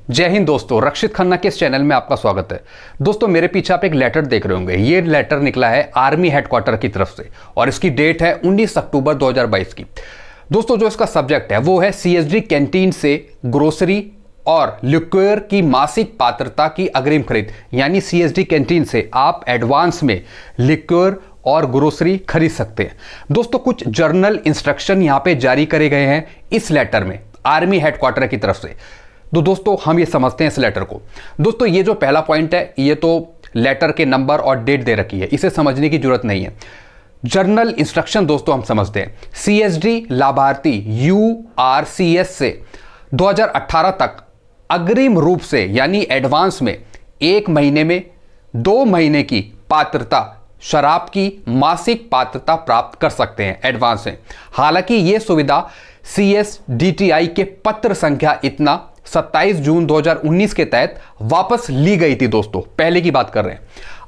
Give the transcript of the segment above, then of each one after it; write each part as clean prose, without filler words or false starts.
जय हिंद दोस्तों, रक्षित खन्ना के इस चैनल में आपका स्वागत है। दोस्तों मेरे पीछे आप एक लेटर देख रहे होंगे। ये लेटर निकला है आर्मी हेडक्वार्टर की तरफ से और इसकी डेट है 19 अक्टूबर 2022 की। दोस्तों जो इसका सब्जेक्ट है वो है सीएसडी कैंटीन से ग्रोसरी और लिक्वियर की मासिक पात्रता की अग्रिम खरीद, यानी सीएसडी कैंटीन से आप एडवांस में लिक्वियर और ग्रोसरी खरीद सकते हैं। दोस्तों कुछ जर्नल इंस्ट्रक्शन यहां पे जारी करे गए हैं इस लेटर में आर्मी हेडक्वार्टर की तरफ से। तो दोस्तों हम ये समझते हैं इस लेटर को। दोस्तों ये जो पहला पॉइंट है ये तो लेटर के नंबर और डेट दे रखी है, इसे समझने की जरूरत नहीं है। जर्नल इंस्ट्रक्शन दोस्तों हम समझते हैं। सीएसडी लाभार्थी यूआरसीएस से 2018 तक अग्रिम रूप से यानी एडवांस में 1 महीने में 2 महीने की पात्रता शराब की मासिक पात्रता प्राप्त कर सकते हैं एडवांस में। हालांकि यह सुविधा सीएसडीटीआई के पत्र संख्या इतना 27 जून 2019 के तहत वापस ली गई थी। दोस्तों पहले की बात कर रहे हैं।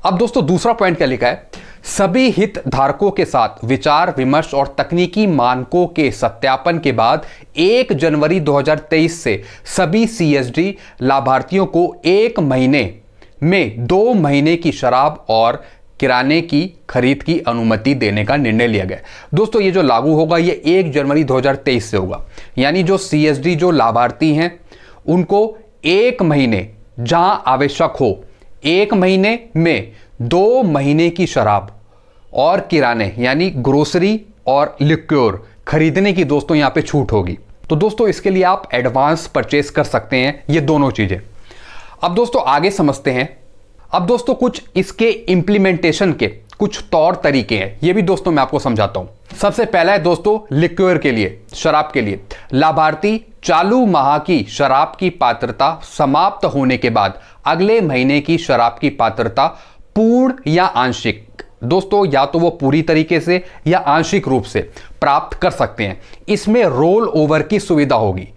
अब दोस्तों दूसरा पॉइंट क्या लिखा है, सभी हितधारकों के साथ विचार विमर्श और तकनीकी मानकों के सत्यापन के बाद 1 जनवरी 2023 से सभी सीएसडी लाभार्थियों को 1 महीने में 2 महीने की शराब और किराने की खरीद की अनुमति देने का निर्णय लिया गया। दोस्तों ये जो लागू होगा ये 1 जनवरी 2023 से होगा, यानी जो सीएसडी जो लाभार्थी हैं उनको 1 महीने जहां आवश्यक हो 1 महीने में 2 महीने की शराब और किराने यानी ग्रोसरी और लिक्वियर खरीदने की दोस्तों यहां पे छूट होगी। तो दोस्तों इसके लिए आप एडवांस परचेस कर सकते हैं ये दोनों चीजें। अब दोस्तों आगे समझते हैं। अब दोस्तों कुछ इसके इंप्लीमेंटेशन के कुछ तौर तरीके हैं, ये भी दोस्तों मैं आपको समझाता हूं। सबसे पहला है दोस्तों लिक्वियर के लिए, शराब के लिए। लाभार्थी चालू माह की शराब की पात्रता समाप्त होने के बाद अगले महीने की शराब की पात्रता पूर्ण या आंशिक, दोस्तों या तो वो पूरी तरीके से या आंशिक रूप से प्राप्त कर सकते हैं। इसमें रोल ओवर की सुविधा होगी।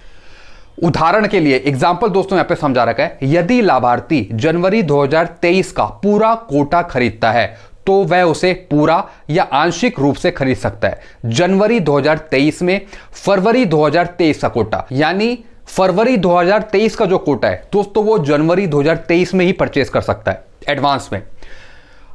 उदाहरण के लिए एग्जाम्पल दोस्तों यहां पे समझा रखा है, यदि लाभार्थी जनवरी 2023 का पूरा कोटा खरीदता है तो वह उसे पूरा या आंशिक रूप से खरीद सकता है। जनवरी 2023 में फरवरी 2023 का कोटा, यानी फरवरी 2023 का जो कोटा है दोस्तों वो जनवरी 2023 में ही परचेस कर सकता है एडवांस में।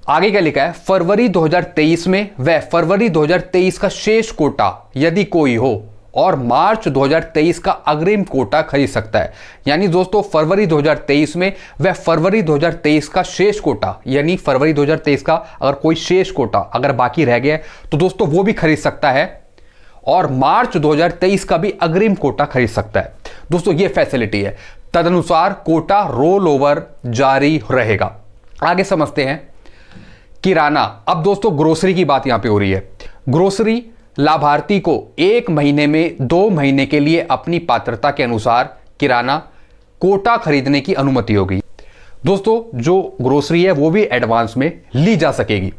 आगे क्या लिखा है, फरवरी 2023 में वह फरवरी 2023 का शेष कोटा यदि कोई हो और मार्च 2023 का अग्रिम कोटा खरीद सकता है। यानी दोस्तों फरवरी 2023 में वह फरवरी 2023 का शेष कोटा, यानी फरवरी 2023 का अगर कोई शेष कोटा अगर बाकी रह गया तो दोस्तों वो भी खरीद सकता है और मार्च 2023 का भी अग्रिम कोटा खरीद सकता है। दोस्तों ये फैसिलिटी है। तदनुसार कोटा रोल ओवर जारी रहेगा। आगे समझते हैं किराना। अब दोस्तों ग्रोसरी की बात यहां पे हो रही है। ग्रोसरी लाभार्थी को 1 महीने में 2 महीने के लिए अपनी पात्रता के अनुसार किराना कोटा खरीदने की अनुमति होगी। दोस्तों जो ग्रोसरी है वो भी एडवांस में ली जा सकेगी।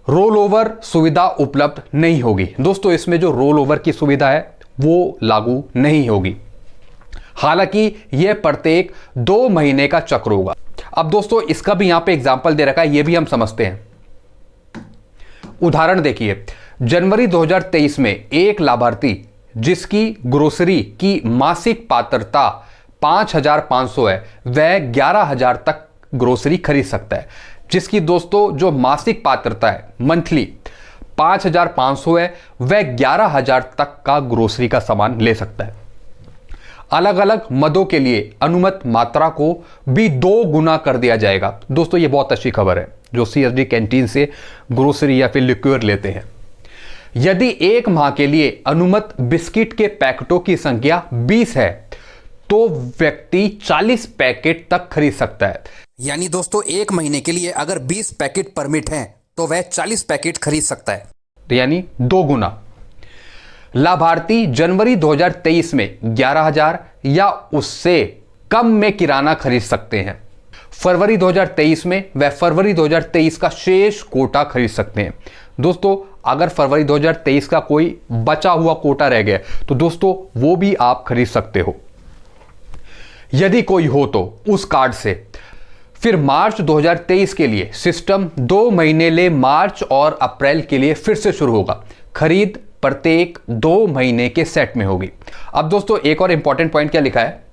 रोल ओवर सुविधा उपलब्ध नहीं होगी। दोस्तों इसमें जो रोल ओवर की सुविधा है वो लागू नहीं होगी। हालांकि यह प्रत्येक 2 महीने का चक्र होगा। अब दोस्तों इसका भी यहां पे एग्जाम्पल दे रखा है, यह भी हम समझते हैं। उदाहरण देखिए, जनवरी 2023 में एक लाभार्थी जिसकी ग्रोसरी की मासिक पात्रता 5,500 है वह 11,000 तक ग्रोसरी खरीद सकता है। जिसकी दोस्तों जो मासिक पात्रता है मंथली 5,500 है वह 11,000 तक का ग्रोसरी का सामान ले सकता है। अलग अलग मदों के लिए अनुमत मात्रा को भी 2 गुना कर दिया जाएगा। दोस्तों ये बहुत अच्छी खबर है जो सीएसडी कैंटीन से ग्रोसरी या फिर लिक्वियर लेते हैं। यदि 1 माह के लिए अनुमत बिस्किट के पैकेटों की संख्या 20 है तो व्यक्ति 40 पैकेट तक खरीद सकता है। यानी दोस्तों 1 महीने के लिए अगर 20 पैकेट परमिट हैं तो वह 40 पैकेट खरीद सकता है, यानी 2 गुना। लाभार्थी जनवरी 2023 में 11,000 या उससे कम में किराना खरीद सकते हैं। फरवरी 2023 में वह फरवरी 2023 का शेष कोटा खरीद सकते हैं। दोस्तों अगर फरवरी 2023 का कोई बचा हुआ कोटा रह गया तो दोस्तों वो भी आप खरीद सकते हो यदि कोई हो तो उस कार्ड से। फिर मार्च 2023 के लिए सिस्टम 2 महीने ले मार्च और अप्रैल के लिए फिर से शुरू होगा। खरीद प्रत्येक 2 महीने के सेट में होगी। अब दोस्तों एक और इंपॉर्टेंट पॉइंट क्या लिखा है,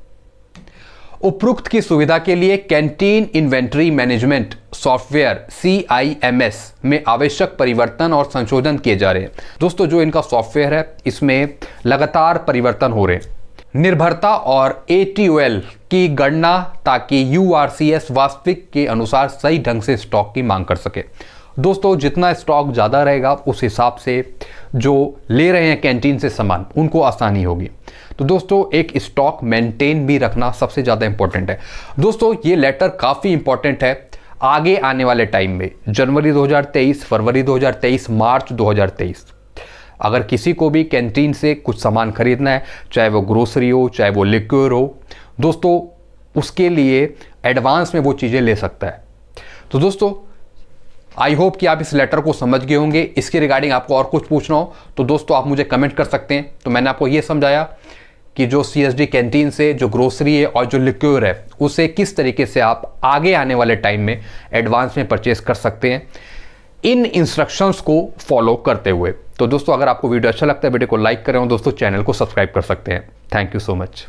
उपरोक्त की सुविधा के लिए canteen inventory management software CIMS में आवश्यक परिवर्तन और संशोधन किए जा रहे हैं। दोस्तों जो इनका सॉफ्टवेयर है इसमें लगातार परिवर्तन हो रहे हैं। निर्भरता और ATOL की गणना ताकि URCS वास्तविक के अनुसार सही ढंग से स्टॉक की मांग कर सके। दोस्तों जितना स्टॉक ज़्यादा रहेगा उस हिसाब से जो ले रहे हैं कैंटीन से सामान उनको आसानी होगी। तो दोस्तों एक स्टॉक मेंटेन भी रखना सबसे ज़्यादा इंपॉर्टेंट है। दोस्तों ये लेटर काफ़ी इंपॉर्टेंट है आगे आने वाले टाइम में, जनवरी 2023, फरवरी 2023, मार्च 2023। अगर किसी को भी कैंटीन से कुछ सामान खरीदना है, चाहे वो ग्रोसरी हो चाहे वो लिक्विड हो, दोस्तों उसके लिए एडवांस में वो चीज़ें ले सकता है। तो दोस्तों आई होप कि आप इस लेटर को समझ गए होंगे। इसके रिगार्डिंग आपको और कुछ पूछना हो तो दोस्तों आप मुझे कमेंट कर सकते हैं। तो मैंने आपको ये समझाया कि जो CSD कैंटीन से जो ग्रोसरी है और जो लिक्विड है उसे किस तरीके से आप आगे आने वाले टाइम में एडवांस में परचेस कर सकते हैं इन इंस्ट्रक्शंस को फॉलो करते हुए। तो दोस्तों अगर आपको वीडियो अच्छा लगता है वीडियो को लाइक करें और दोस्तों चैनल को सब्सक्राइब कर सकते हैं। Thank you so much.